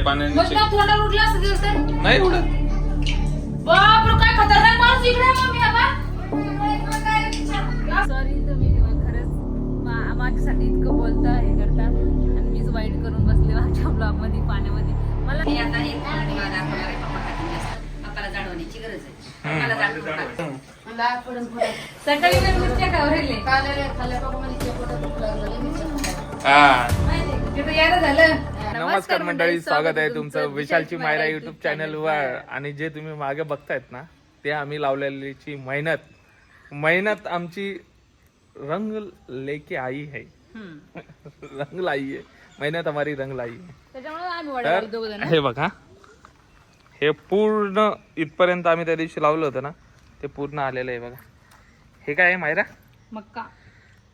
पाण्याने मग ना थोडा उडला असं दिवस तर नाही उडत. बापरे काय खतरनाक माणूस इकडे आहे मम्मी आता. सॉरी तुम्ही खरंच माझ्यासाठी इतकं बोलता हे करता आणि मीच वाईट करून बसले माझ्या ब्लॉग मध्ये पाण्यामध्ये. मला आता हे तुम्हाला दाखवणार आहे पप्पाला जाडवण्याची गरज आहे. पप्पाला जाडवून सकाळी मी मिरच्या खावरेले झालं. नमस्कार मंडळी, स्वागत आहे तुमचं विशालची मायरा युट्यूब चॅनल वर. आणि जे तुम्ही मागे बघतायत ना ते आम्ही लावलेलीची मेहनत आमची रंग लेके आई है. रंग लाई है, मेहनत हमारी रंग लाई है. त्याच्यामुळे आम्ही वडापाव दोघं जण. हे बघा, हे पूर्ण इथपर्यंत आम्ही त्या दिवशी लावलं होतं ना ते पूर्ण आलेलं आहे बघा. हे काय आहे मायरा?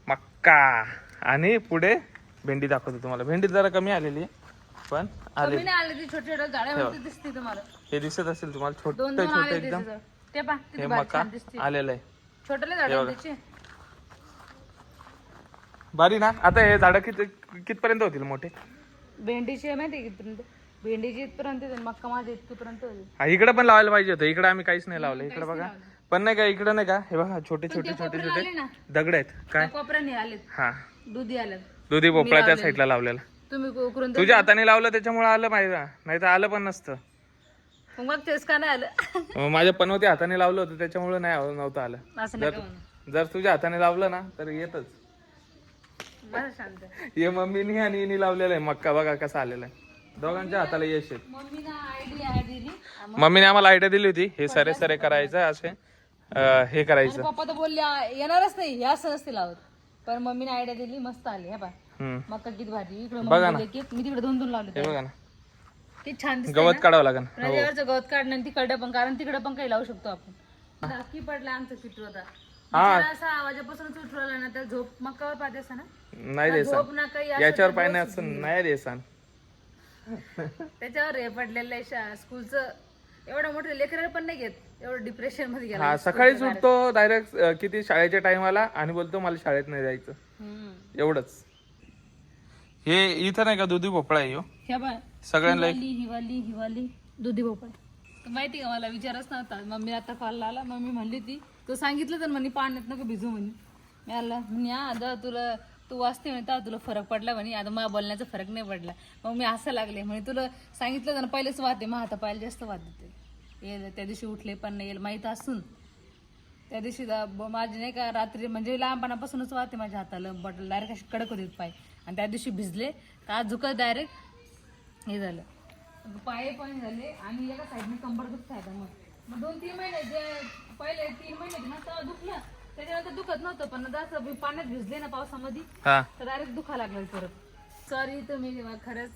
मक्का. आणि पुढे भेंडी दाखवतो तुम्हाला. भेंडी जरा कमी आलेली आहे पण आले. छोटे छोटे झाडे दिसते तुम्हाला. हे दिसत असेल तुम्हाला, छोटे दोन छोटे एकदम. ते पा हे मका आलेलं आहे छोटले झाड त्याचे. बारी ना. आता हे झाड कितपर्यंत होतील मोठे? भेंडीचे माहिती कितपर्यंत? भेंडीची इथपर्यंत मक्का माझ्या इथपर्यंत होईल. हा, इकडे पण लावायला पाहिजे होतं. इकडे आम्ही काहीच नाही लावलं. इकडे बघा पण नाही का, इकडे नाही का, हे बघा छोटे छोटे छोटे छोटे दगड आहेत. काय कोपऱ्याने आलेत. हा, दुधी आलेत. दुधी भोपळा त्या साईडला लावलेला. तुम्ही उकरून तुझ्या हाताने लावलं त्याच्यामुळे आलं माहिती, नाही तर आलं पण नसतं. मग तेच का नाही आलं? माझ्या पनवती हाताने लावलं होतं त्याच्यामुळे नाही नव्हतं आलं. असं नका म्हणू. जर तुझ्या हाताने लावलं ना तर येतच. बरं शांत. हे मम्मीनी आणि हिनी लावलेलं आहे मक्का. बघा कसा आलेला आहे. दोघांच्या हाताला यश आहे. मम्मीनं आयडिया दिली. मम्मीने आम्हाला आयडिया दिली होती हे सरे सरे करायचं, असे हे करायचं. पप्पा तर बोलले येणारच नाही, हे असं नसते लावत. पण मम्मीने आयडिया दिली, मस्त आली. हे बा मक्का किती भारी. इकडे बघा ना. मी तिकडे दोन दोन लावले. हे बघा ना, ते छान दिसत. गवत काढावं लागेल. नदीवरचं गवत काढणं आणि तिकडे पण, कारण तिकडे पण काही लावू शकतो आपण. धाकी पडला आमचं किटू होता. असा आवाजापासूनच उठवला ना तर झोप मक्कावर पाहते असं ना. नाही रे झोप ना काही असं याच्यावर पाहिजे नाही रे सांग. त्याच्यावर हे पडलेलं आहे स्कूलचं. एवढं मोठं लेकरं पण नाही घेत, एवढं डिप्रेशन मध्ये गेला. हा, सकाळीच उठतो डायरेक्ट किती शाळेच्या टाइमाला आणि बोलतो मला शाळेत नाही जायचं. एवढंच. हे इथं नाही का दुधी भोपळा आहे ह्यो. सगळ्यांना हिवाली दुधी भोपळा. माहिती का, मला विचारच नव्हता. मम्मी आता कॉल आला. मम्मी म्हणली ती तो सांगितलं तर म्हणे पाण्यात नको भिजू म्हणे. मी आला म्हणे आता तुला तू वाचते म्हणे तुला फरक पडला म्हणे. आता मला बोलण्याचा फरक नाही पडला. मग मी असं लागले म्हणे तुला सांगितलं तर पहिलेच वाहते, मग आता पाहिजे जास्त वाद देते. येईल त्या दिवशी उठले पण नाही येईल माहीत असून. त्या दिवशी माझी नाही का रात्री म्हणजे लहानपणापासूनच वाहते माझ्या हाताला. बॉटल डायरेक्ट अशी कडक होती पाय. आणि त्या दिवशी भिजले तर आज झुकत डायरेक्ट हे झालं, पाय पण झाले आणि एका साईडने कंबर दुखत आहे. मग 2-3 महिने जे पहिले 3 महिने ना तेव्हा दुखलं, त्याच्यानंतर दुखत नव्हतं. पण जसं पाण्यात भिजले ना पावसामध्ये तर डायरेक्ट दुखा लागलं परत. सॉरी तुम्ही खरंच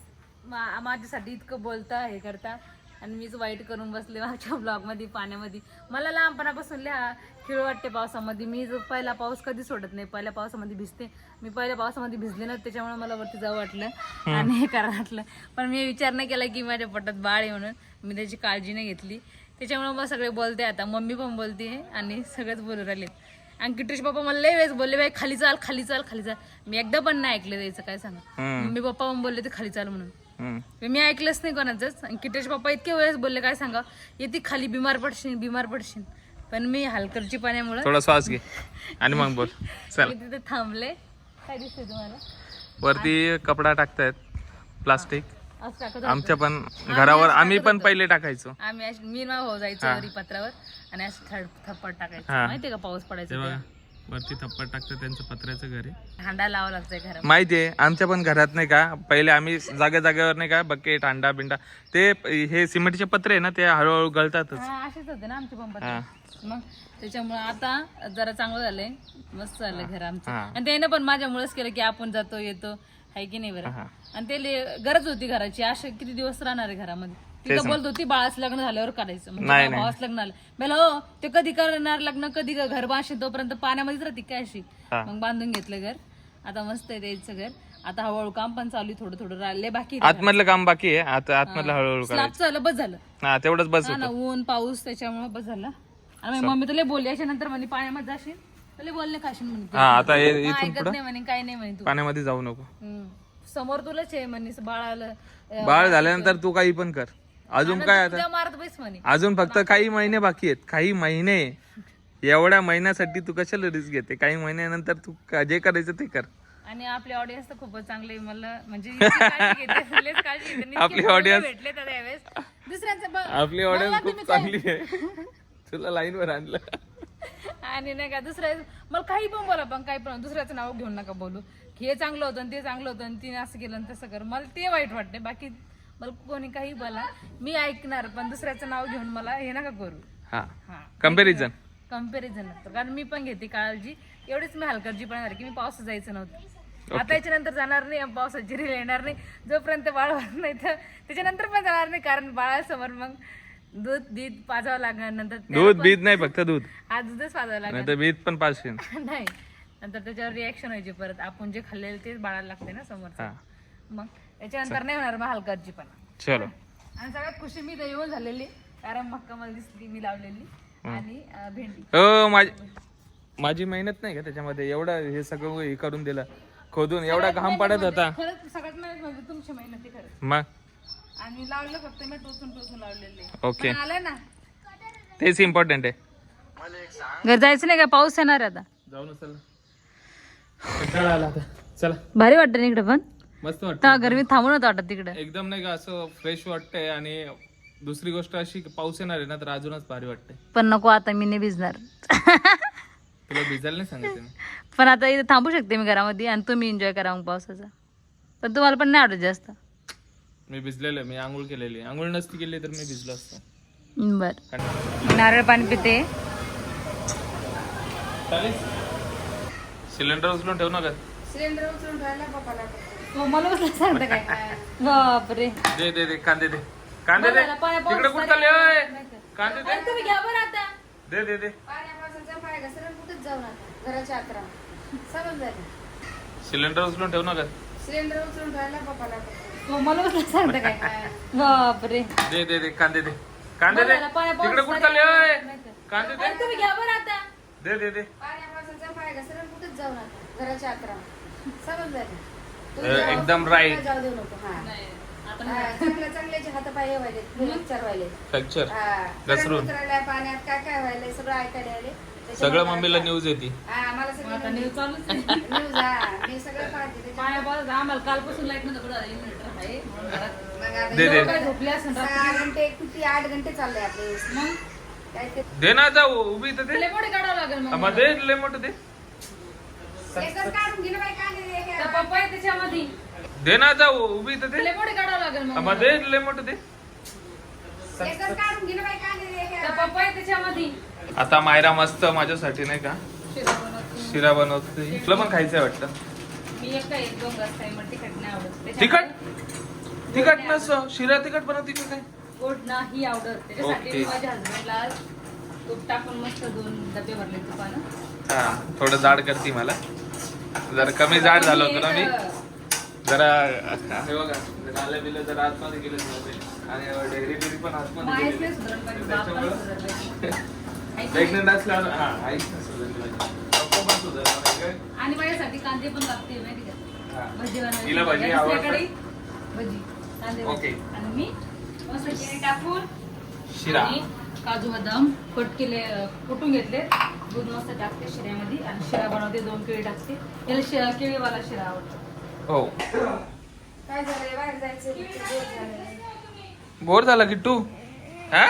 माझ्यासाठी इतकं बोलता हे करता आणि मीच वाईट करून बसले माझ्या ब्लॉग मध्ये पाण्यामध्ये. मला लहानपणापासून खेळ वाटते पावसामध्ये. मी पहिला पाऊस कधी सोडत नाही. पहिल्या पावसामध्ये भिजते मी. पहिल्या पावसामध्ये भिजले ना त्याच्यामुळे मला वरती जावं वाटलं आणि हे करावं वाटलं. पण मी विचार नाही केला की माझ्या पोटात बाळ आहे म्हणून. मी त्याची काळजी नाही घेतली. त्याच्यामुळे मग सगळे बोलते. आता मम्मी पण बोलते आणि सगळेच बोलू राहिले. आणि किटूश पप्पा मला लय वेळेस बोलले बाई खाली चाल खाली चाल खाली चाल. मी एकदा पण नाही ऐकलं द्यायचं. काय सांगा, मम्मी पप्पा पण बोलले ते खाली चाल म्हणून. मी ऐकलंच नाही कोणाचंच. आणि किटेश पप्पा इतके वेळेस बोलले काय सांगा, येते खाली बिमार पडशील. पण मी हलकरची पाण्यामुळे थोडा श्वास घे आणि मग बोल. चल, मी तिथे थांबले. काय दिसतंय तुम्हाला? वरती कपडा टाकतायत प्लास्टिक. असं टाकत आमच्या पण घरावर आम्ही पण पहिले टाकायचो. आम्ही मी ना हो जायचो वरी पत्रावर आणि असं थप्पड टाकायचं. माहितीये का पाऊस पडायचा तेव्हा वरती थप्पड टाकतात. त्यांचं पत्र्याचं घर आहे. हांडा लावा लागतंय घरात. माहितीये आमच्या पण घरात नाही का पहिले आम्ही जागेवर नाही का बकेट हांडा बिंडा ते हे सिमेंटचे पत्रे आहे ना ते हळूहळू गळतातच. असेच होते ना आमचे पण. मग त्याच्यामुळे आता जरा चांगलं झालंय, मस्त झालं घर आमचं. आणि त्याने पण माझ्यामुळेच केलं की आपण जातो येतो आहे की नाही बरं. आणि ते गरज होती घराची. असे किती दिवस राहणार आहे घरामध्ये. तिथं बोलत होती बाळाचं लग्न झाल्यावर करायचं. म्हणजे भावाचं लग्न आलं मला हो ते कधी करणार लग्न, कधी घर बांधशील तोपर्यंत पाण्यामध्येच राहते काय अशी. मग बांधून घेतलं घर. आता मस्त आहे द्यायचं घर. आता हळूहळू काम पण चालू, थोडं थोडं राहिले बाकी. आतमधलं काम बाकी आहे. आता आतमधलं हळूहळू स्लॅबचं झालं बस झालं. हा तेवढंच बस. ऊन पाऊस त्याच्यामुळे बस झालं. आणि मम्मी तर लय बोलली याच्या नंतर म्हणे पाण्यामध्ये जाशील तर लय बोलणे खाशील म्हणते. आता ऐकत नाही म्हणे काय नाही म्हणे तू पाण्यामध्ये जाऊ नको. समोर तुलाच आहे म्हणे बाळाला बाळ झाल्यानंतर तू काही पण कर. अजून काय आता, तुझ्या मारत बैस म्हणे. अजून फक्त काही महिने बाकी आहेत, काही महिने. एवढ्या महिन्यासाठी तू कशाला रिस्क घेते? काही महिन्यानंतर तू जे करायचं ते कर. आणि आपली ऑडियन्स तर खूपच चांगली आहे. मला म्हणजे इतकी काळजी घेते, लयच काळजी घेते. आपली इतके audience- भेटले तर यावेळेस दुसऱ्यांचं आपली ऑडियन्स खूप चांगली आहे. तुला लाईन वर आणलं. आणि नाही का दुसऱ्या मला काही पण बोला, पण काही पण दुसऱ्याचं नाव घेऊन नका बोलू. हे चांगलं होतं आणि ते चांगलं होतं आणि तिने असं केलं आणि तसं कर. मला ते वाईट वाटते. बाकी मला कोणी काही बोला, मी ऐकणार, पण दुसऱ्याचं नाव घेऊन मला हे नका करू. हा, हा, कम्पॅरिझन. कम्पॅरिझन नसतं. कारण मी पण घेते काळजी. एवढीच मी हलगर्जीपणा झाली की मी पावसात जायचं नव्हतं. आता याच्यानंतर जाणार नाही, पावसाची रील येणार नाही जोपर्यंत बाळ होत नाही, तर त्याच्यानंतर पण जाणार नाही. कारण बाळासमोर मग दूध पाजावं लागणार. नंतर दूध बीज नाही, फक्त दूध. हा दूधच पाजावं लागणार. नाही तर बीज पण पाचशे. नाही, नंतर त्याच्यावर रिॲक्शन व्हायची परत. आपण जे खाल्लेलं तेच बाळाला लागते ना समोर. हा, मग त्याच्यानंतर नाही होणार मग हलगर्जीपणा. चलो. आणि सगळ्यात खुशी मी तर येऊन झालेली, कारण मक्का मला दिसली मी लावलेली आणि भेंडी. हो, माझी मेहनत नाही का त्याच्यामध्ये? एवढं हे सगळं हे करून दिलं, खोदून एवढा घाम पडत होता. खरंच सगळ्यात मेहनत म्हणजे तुमची मेहनत खरंच. मग आणि लावलं फक्त मी टोचून लावलेले. ओके, आलंय ना, तेच इम्पॉर्टंट आहे. घर जायचं नाही का? पाऊस येणार आता. जाऊ ना, चला आला आता. चला, भारी वाटतं ना इकडे पण. मस्त वाटत. तर गरमी थांबून वाटत तिकडे एकदम नाही का असं फ्रेश वाटतंय. आणि दुसरी गोष्ट अशी की पाऊस येणार आहे ना, तर अजूनच भारी वाटतंय. पण नको, आता मी नाही भिजणार. तुला भिजायला नाही सांगितलं मी. पण आता इथे थांबू शकते मी घरामध्ये आणि तुम्ही एन्जॉय करा मग पावसाचा. पण तुम्हाला पण नाही आवडत जास्त. मी भिजलेलो आहे, मी आंघोळ केलेली. आंघोळ नसती केली तर मी भिजलो असतो. बर, नारळ पाणी पिते. सिलेंडर उचलून ठेवू नका. सिलेंडर उचलून ठेवायला पप्पाला मला कसं सांगता काय? बापरे, दे दे दे, कांदे दे, कांदे दे. तिकडे कुठं चालले होय? कांदे दे. तुम्ही घ्या बरं आता. दे दे दे. पाण्यापासून पाय घसरून कुठेच जाऊ नका, घराच्या आत राहा. समज झाली. सिलेंडर उचलून ठेवू नका. सिलेंडर उचलून ठेवायला पप्पाला मला कसं सांगता काय? बापरे, दे दे दे, कांदे दे, कांदे दे. तिकडे कुठं चालले होय? कांदे दे. तुम्ही घ्या बरं आता. दे दे दे. पाण्यापासून पाय घसरून कुठेच जाऊ नका, घराच्या आत राहा. समज झाली. एकदम राईट. जाऊ देऊ नको. हा, चांगल्याचे हात पाय व्हायले, फ्रॅक्चर व्हायले. फ्रॅक्चर घसरून घसरून पाण्यात काय व्हायले सगळं ऐकायला आले. सगळं मम्मीला न्यूज येते. मला सगळं आता न्यूज चालूच आहे. न्यूज मी सगळं पाहते. आम्हाला कालपासून लाईट नव्हतं. कुठं इन्व्हर्टर आहे म्हणून घरात. मग आता दे दे. काय झोपले असेल रात्री. 6 घंटे किती 8 घंटे चालले आपले. मग काय ते दे ना, जाऊ उभी तर दे. लय मोठे काढावं लागेल मग. मध्ये लय मोठं दे. एकच काढून घे ना बाई, कांदे दे. त्या पप्पा आहे त्याच्यामध्ये. दे ना, जाऊ उभी तर दे. लय मोठे काढावं लागेल मग. मध्ये लय मोठं दे. एकच काढून घे ना बाई, कांदे दे. त्या पप्पा आहे त्याच्यामध्ये. आता मायरा मस्त माझ्यासाठी नाही का शिरा बनवते. शिरा बनवते. तुला पण खायचंय वाटतं? मी एक दोन घास खाईन, मला तिखट नाही आवडत. तिखट तिखट नसं, शिरा तिखट बनवते मी काय? गोड नाही आवडत. त्याच्यासाठी ओके. मी माझ्या हसबंडला आज तूप टाकून मस्त 2 डबे भरले तुपानं. हा, थोडं जाड करते मला. जरा कमी जाड झालं होतं ना मी. जरा हे बघा, आलं बिलं जरा आतमध्ये गेलं आणि डेअरी बिरी पण आतमध्ये माहीत गेली. नाही सुधारलं पाहिजे, बाप पण सुधारलं पाहिजे. प्रेग्नेंट असल्यावर हा आईच नाही सुधारली पाहिजे. पप्पा पण सुधारला नाही काय? आणि माझ्यासाठी कांदे पण लागते माहिती का? हा. भजी बनवायची. तिला भजी या आवडतात? दुसऱ्याकडे भजी, कांदे भजी. ओके. आणि मी मस्त केळी टाकून शिरा. आणि काजू बदाम कुटून घेतले. दूध मस्त टाकते शिऱ्यामध्ये आणि शिरा बनवते. 2 केळी टाकते. याला केळीवाला शिरा आवडतो. हो. काय झालंय, बाहेर जायचं बोर झाला किट्टू? हा,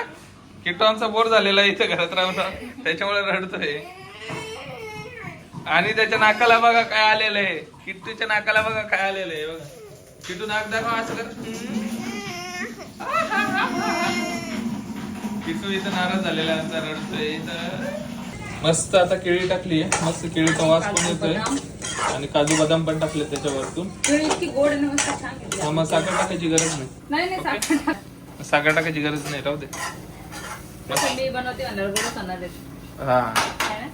किट्टू आमचा बोर झालेला आहे इथे घरात राहून, त्याच्यामुळे रडतोय. आणि त्याच्या नाकाला बघा काय आलेलं आहे. किट्टूच्या नाकाला बघा काय आलेलं आहे. बघा, किट्टू नाक दाखवा असं कर. किट्टू इथं नाराज झालेला आहे आमचा, रडतोय इथं. मस्त आता केळी टाकली आहे, मस्त केळीचा वास पण येतोय आणि काजू बदाम पण टाकले त्याच्यावरतून. केळी इतकी गोड आहे ना, मस्त छान घेतली. हा, मग साखर टाकायची गरज नाही. नाही साखर टाक. साखर टाकायची गरज नाही, राहू दे. तसं मी बनवते म्हणल्यावर गोडच होणार आहे. हा, है ना?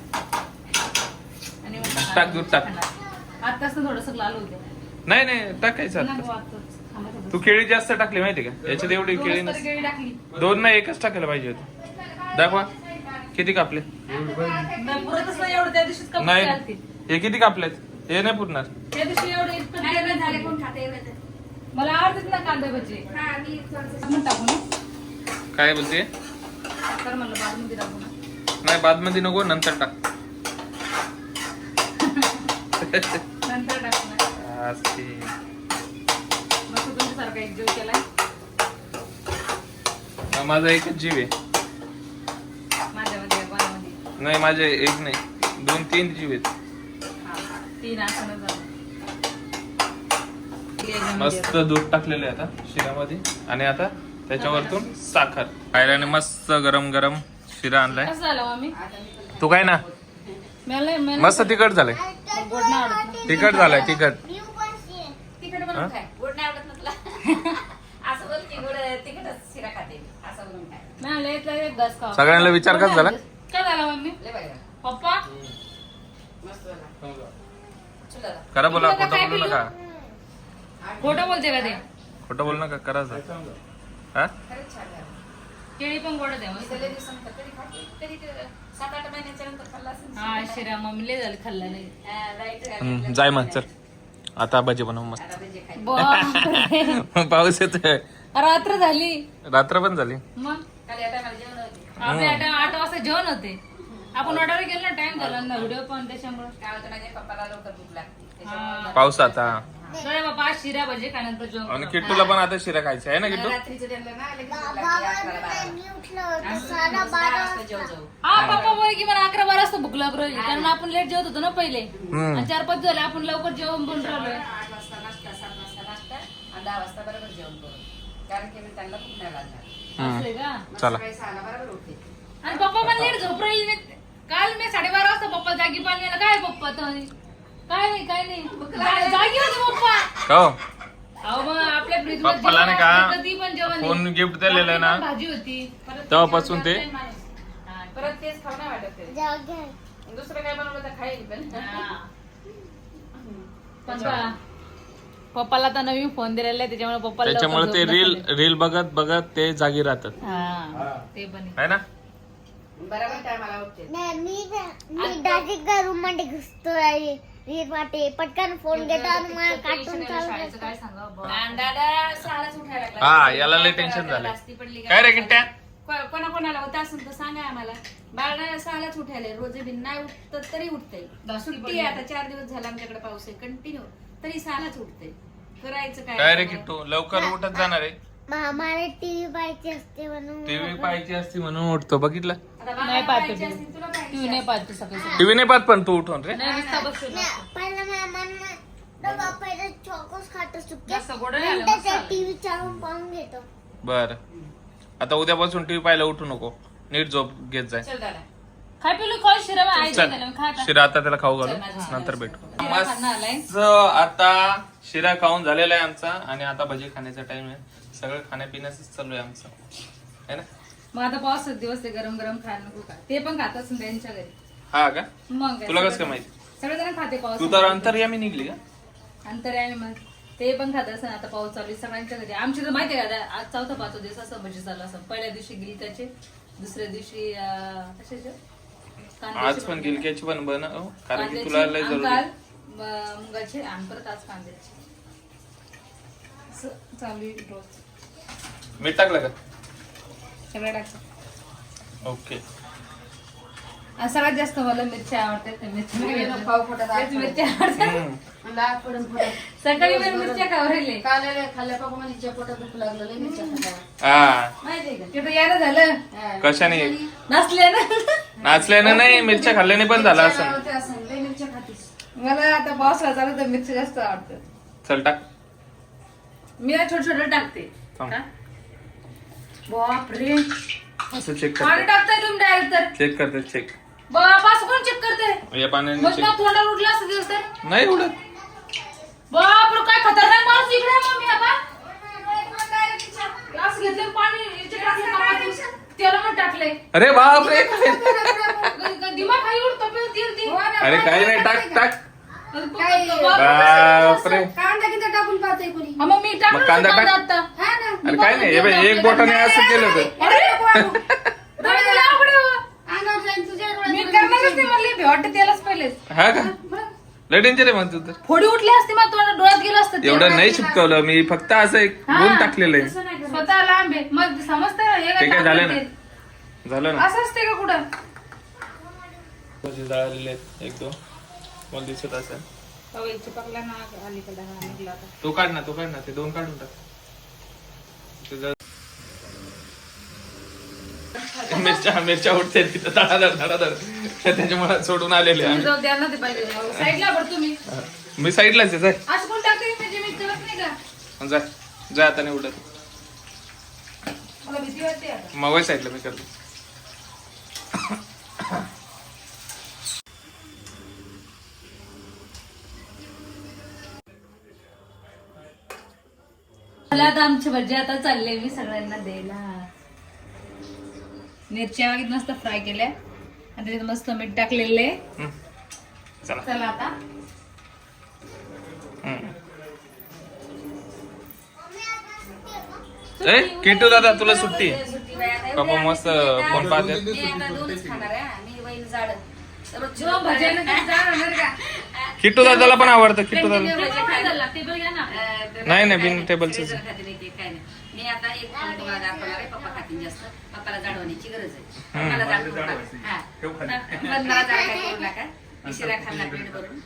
आणि मग टाक, दूध टाक. आताच थोडस लाल होते. नाही नाही टाकायचं आता. तू केळी जास्त टाकली माहिती का? याच्यात एवढी केळी नसते. केळी टाकली. 2 नाही, 1च टाकायला पाहिजे होती. दाखवा किती कापले. पुरतच नाही एवढं, त्या दिवशीच कपडे नाही, घालते. हे किती कापलेत? हे नाही पुरणार. त्या दिवशी एवढे इतकं नाही, केलं नाही झाले, झाले. कोण खाते एवढं? मला आवडतात ना कांदा भजी. हा, मी थोडंसं- आपण टाकू ना काय बोलते? तर म्हणलं बाजूमध्ये टाकू ना. नाही बादमध्ये नको, नंतर टाक. नंतर टाकू ना. असते. मस्त तुमच्यासारखा एक जीव केलाय. माझा एकच जीव आहे. माझ्यामध्ये कोणामध्ये नाही माझे एक नाही, 2-3 जीव आहेत. 3 आसनं झालं. मस्त दूध टाकलेलं आहे आता शिऱ्यामध्ये आणि आता त्याच्यावरतून साखर. आयराने मस्त गरम गरम शिरा आणलाय. कसं झालं मम्मी? तू काय ना मला मस्त तिखट झालंय. गोड नाही आवडत ना. तिखट झालंय तिखट. तिखट बनवून खाय. गोड नाही आवडत ना तुला? असं बोल की गोड तिखटच शिरा खाते. असं बोलून खाय. मला लय लय घास खावा. सगळ्यांना विचार कसा झाला? काय झाला मम्मी? लय भारी झालं. पप्पा मस्त झालं. चल दादा. खरं बोला, तुला खोटं काय बोलू पिल्लू? नका. खोटं बोलते का ते? खोटं बोलू नका, करायचं. हा खरंच छान झालं. केळी पण गोड द्या मी मस्त. तर लय दिवसानंतर कधी खाते. कधी ते 7-8 महिन्याच्या नंतर खाल्ला असेल. हा शिरा मम्मी लय झाली खाल्ला नाही. हा, लाईट हम्म, जाय मग चल. आता भजी बनव मस्त. आता भजी खाय. बापरे. पाऊस येतोय. रात्र झाली रात्र पण झाली. मग खाली आता मला जेवण होते. आपले 8 वाजता जेवण होते. आपण ऑर्डर केलं ना, टाइम झाला ना व्हिडिओ पण त्याच्यामुळे. काय होतं माझ्या पप्पाला लवकर भूक लागते. हा. त्याच्यामुळे पावसाचा. चला बाबा आज शिरा भजी खाण्यानंतर जेवण आणि करू. किट्टूला पण आता शिरा खायचा आहे ना किट्टू? रात्रीचं त्यांना ना लगेच भूक लागते 11-12. आम्ही 10 वाजता जेवू जाऊ. हा पप्पा बोले की मला 11-12 वाजता भूक लागली होती. कारण आपण लेट जेवत होतो ना पहिले. आणि 4-5 झाले आपण लवकर जेवण पण राहिलोय. 8 वाजता नाश्ता, 7 वाजता नाश्ता आणि 10 वाजता बरोबर जेवण करू. कारण की मी त्यांना भूक नाही लागणार. असंय का? मग चला. सकाळी 6ला बरोबर उठते. आणि पप्पा पण लेट झोप राहील. काल मी 12:30 वाजता पप्पा जागी पाहिजे. काय पप्पा तर काय नाही जागी होते पप्पा. हो अहो मग आपल्या फ्रीज पप्पाला नाही का कधी पण जेवण कोण गिफ्ट दिलेलं आहे ना भाजी होती. परत तेव्हापासून ते हा, परत तेच खाऊ नाही वाटत ते. दुसरं काय बनवलं तर खाईल पण. पण पप्पाला आता नवीन फोन दिलेला आहे त्याच्यामुळे पप्पाला त्याच्यामुळे लवकर ते झोप रील नसेल. रील बघत बघत ते जागी राहतात हा ते पण आहे. है ना. बरोबर टायमाला उठते. मी डायरेक्ट रूम मध्ये घुसतो रील वाटे पटकन फोन घेतो आणि मला कार्टून चालू शाळेचं काय सांगा बुवा. आणि दादा 6लाच उठायला लागला. हा, याला लय टेन्शन झालंय. जास्ती पडली काय रे किट्ट्या? कोणाकोणाला होत असेल तर सांगा आम्हाला. बाळा 6लाच उठायला रोज बिन नाही उठत तरी उठतंय. सुट्टी आहे आता 4 दिवस झाला आमच्याकडे पाऊस आहे कंटिन्यू तरी 6लाच उठतंय. करायचं काय रे किट्टू लवकर उठत जाणार आहे. मला टीव्ही पाहायची असते म्हणून टीव्ही पाहायची असती म्हणून उठतो बघितलं. आता नाही बाळाला पाहतो पाहायची असतील, तुला पाहायची टीव्ही नाही पाहतो सकाळी सकाळी. टीव्ही नाही पाहत पण तू उठून रे. नाही नुसता बसून असतो. पहिला मामा पहिला चॉकोस खातो सुके जास्त गोड नाही आलं, मस्त आलं. टीव्ही चालून पाहून घेतो. बर आता उद्यापासून टीव्ही पाहायला उठू नको, नीट झोप घेत जाय. चल दादा. खाय पिलू खाऊ शिरा बा, आई चल दिला, खा आता. शिरा आता त्याला खाऊ घालू, चल, माझं नंतर शिरा भेटू. शिरा खाणं आलाय. मस्त आता शिरा खाऊन झालेला आहे आमचा आणि आता भजी खाण्याचा टाइम आहे. सगळं खाण्यापिण्याच चालू आहे आमचं, है ना. मग आता पावसाचे दिवस ते गरम गरम खायला नको का, ते पण खात असेल त्यांच्या घरी. हा का, मग काय, तुला कसं काय सगळे- माहिती? सगळेजण खाते पाऊस. तू तर अंतर्यामी निघली का. अंतर्यामी मग ते पण खात असेल. आता पाऊस चालू आहे सगळ्यांच्या घरी. आमची तर माहिती आहे का, आज 4था-5था दिवस असं भजी चालू असं. पहिल्या दिवशी गिलकाचे, दुसऱ्या दिवशी कशाचे आज पण गिलक्याची पण बनव, कारण की तुला लय जरूर आहे. मुगाचे आणि परत आज कांद्याचे. असं चालू आहे रोज. मीठ टाकलं का. सगळं टाकतं. ओके. आणि सगळ्यात जास्त मला मिरची आवडतात. त्या मिरची नाही घेतल्या. पाव फुटात तेच मिरची आवडतात. हम्म. लाग पडून फुटात. सकाळी पण मिरच्या खावरले. काल खाल्ल्या पापा म्हणजे पोटात दुख लागलं लय मिरच्या खाल्ल्या. हा माहितीये का? तिथं यायला झालं हा. कशाने नसले ना. नाचल्यानं नाही, मिरच्या खाल्ल्याने पण झालं असं. मिरच्या असं लय मिरच्या खातीस. मला आता पावसाळा चालू तर मिरची जास्त आवडतात. चल टाक. मी ना छोटे छोटे टाकते. थांब. का? बापरे, असं चेक पाणी करते, टाकताय तुम्ही डायरेक्ट तर. चेक करते, चेक. बापा असं कोण चेक करते. या पाण्याने मग चेक ना तोंडावर उठला असं दिवस तर. नाही उडत. बापरे, काय खतरनाक माणूस इकडे आहे मम्मी आता. ग्लास घेतले पाणी याचे टाकले कापातून. त्याला पण टाकले. अरे बापरे. दिमाग खाली उडतो पण ती. अरे काही नाही, टाक टाक. बापरे. बापरे. कांदा किती टाकून पाहते कोणी. हा, मग मी टाकलं मग कांदा कांदा टाक. आता. हा ना. अरे काय नाही, हे बघ, एक बोटाने असं केलं तर. अरे डोळ्याला आवड आहे. अंगावर जाईन तुझ्या डोळ्यात. मी करणारच नाही, मला भीती वाटते त्यालाच पहिलेच. हा का. लय डेंजर आहे म्हणतो तर. फोडी उठली असती मग तोंड डोळ्यात गेलं असतं ते. एवढं नाही शिकवलं मी, फक्त असं एक गुण टाकलेलं आहे. स्वतः लांब आहे मग समजतंय ना, हे काय ते काय झालं टाकलं ना ते. झालं ना. असं असते का कुठं? भाजी जळालेले आहेत एक दोन, मला दिसत असेल. चिपकला ना अलीकडे हा निघला आता. तो काढ ना ते दोन काढून टाक. ते जळ- मिरच्या उठते तिथं धडाधड त्याच्यामुळे सोडून आलेले तुम्ही आम्ही. जाऊ द्या ना ते पाहिजे साईडला बरं तुम्ही. मी साईडलाच आहे. जाय असं कोण टाकते म्हणजे मी करत नाही का? जाय आता नाही उडत. मला भीती वाटते आता. मग साईडला मी करतो. मला आता आमची भजी आता चालले मी सगळ्यांना द्यायला. मिरच्या वगैरे मस्त फ्राय केल्या आणि त्याच्यात मस्त मीठ टाकलेले. हम्म. चला. चला आता हम्म. ए किटू दादा तुला सुट्टी. सुट्टी बाई आता पप्पा एवढी मस्त आम्ही फोन पाहते. मी आता दोनच खाणार आहे. मी वैन जाड रोजची जो भज्यानं काही जाणार नाही का? किट्टू दादाला पण आवडतं. किट्टू दादा टेबल खायला, टेबल घ्या ना. नाही बिन टेबलच. मी आता एक फोन तुम्हाला दाखवणार आहे. पप्पा खातील जास्त. पप्पाला जाडवण्याची गरज आहे. पप्पाला जाड करू नका. हा. पण मला जाड काय करू नका. मी शिरा खाल्ला प्लेट भरून.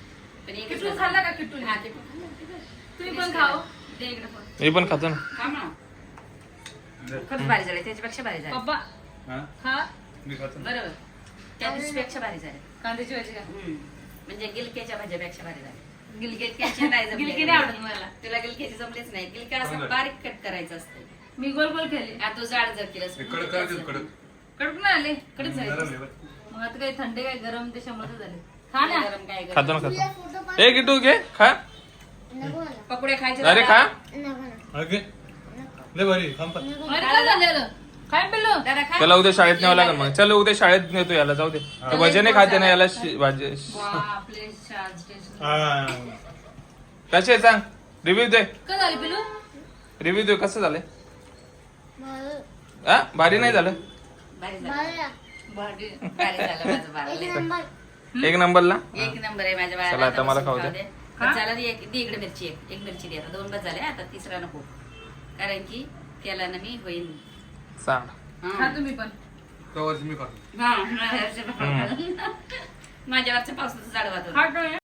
पण एकच किट्टू खाल्ला का किट्टू? हा, किट्टू खाल्ला. तुम्ही पण खाओ. दे इकडे फोन. मी पण खातो ना. खा ना. खूप भारी झाले. त्याच्यापेक्षा भारी झाले. पप्पा खा. बरोबर. त्या दिवशीपेक्षा भारी झाले. कांद्याची भाजी का? म्हणजे गिलक्याच्या भाज्यापेक्षा भारी झाले. गिलक्याची गिलकी नाही आवडत मला. तुला गिलक्याची जमलेच नाही. गिलक्या असं बारीक कट करायचं असतं. मी गोल गोल केले. आता तू जाड जर केलंस कडक नाही आले. कडक झाले. मग आता काही थंडे काय गरम त्याच्यामुळे तर झाले. खा ना. गरम काय गरम. खातो ना खातो. ए किट्टू घे खा. नको मला. पकोडे खायचे अरे खा. नको ना. अरे काय झालेलं? काय पिल्लू? दादा खा. त्याला उद्या शाळेत न्यावं लागेल मग. चल उद्या शाळेत नेतो याला. जाऊ दे. ते भजने खाते ना याला भाजी. बापरे, शाळेत स्टेशन. कसे सांग रिव्ह्यू दे. काय झाले पिल्लू? रिव्ह्यू दे कसं झालंय. मला- हा भारी नाही झालं. भारी झालं. मला भाजी. भारी झालं माझं बाळ. एक नंबर. एक नंबरला. एक नंबर आहे माझ्या चला, बाळाला. आता मला खाऊ दे. चला दे इकडे मिरची एक मिरची दे. आता 2 बस झाले. आता तिसरा नको. कारण की त्याला ना मी होईल. सांग. खा तुम्ही पण. माझ्यावरच्या पावसाचं जाड वाटत. खा काय?